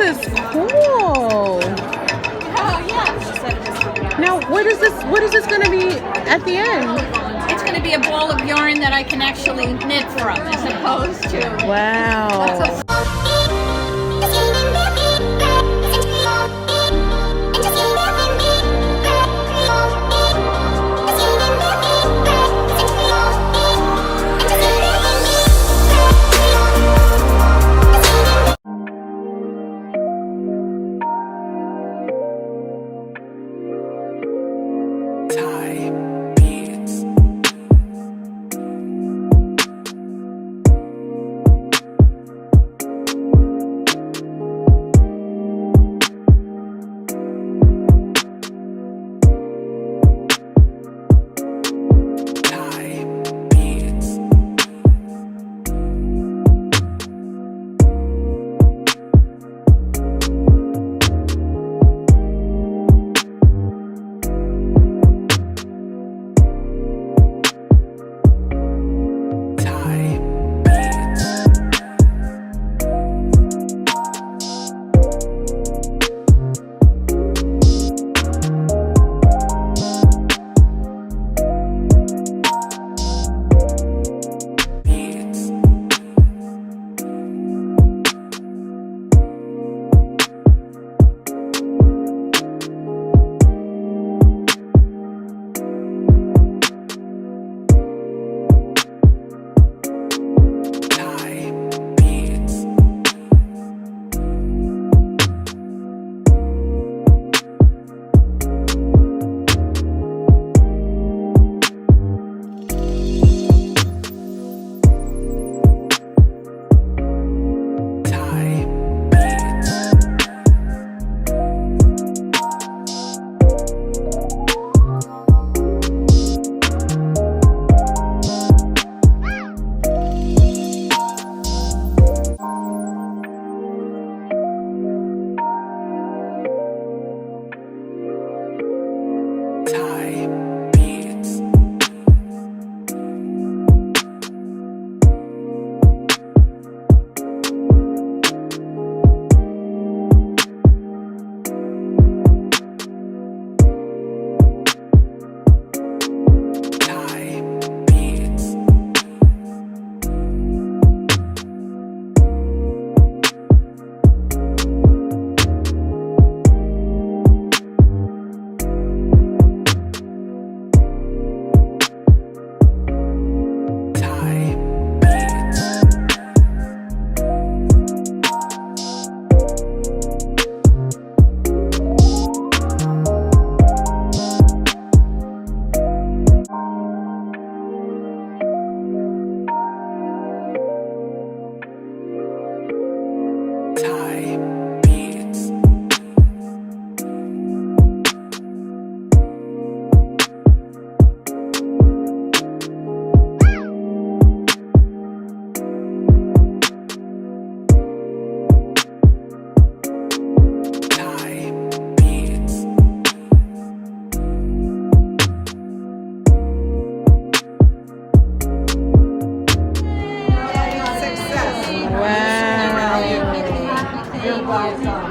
is cool. Oh yeah. Now, what is this going to be at the end? It's going to be a ball of yarn that I can actually knit from, as opposed to. Wow.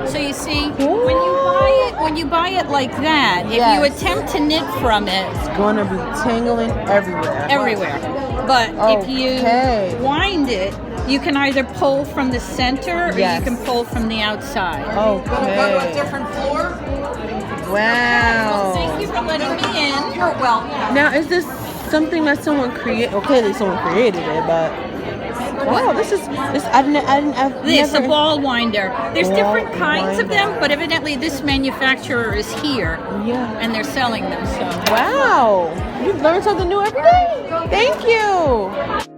So you see, when you buy it like that, if you attempt to knit from it, it's gonna be tangling everywhere. But if you wind it, you can either pull from the center or you can pull from the outside. Okay. Go to a different floor. Wow. Thank you for letting me in. You're welcome. Now, is this something that someone created? Okay, someone created it, but wow, this I've This never. a ball winder. There's Ball different kinds of winder. them, but evidently this manufacturer is here, and they're selling them. So Wow, you learn something new every day. Thank you.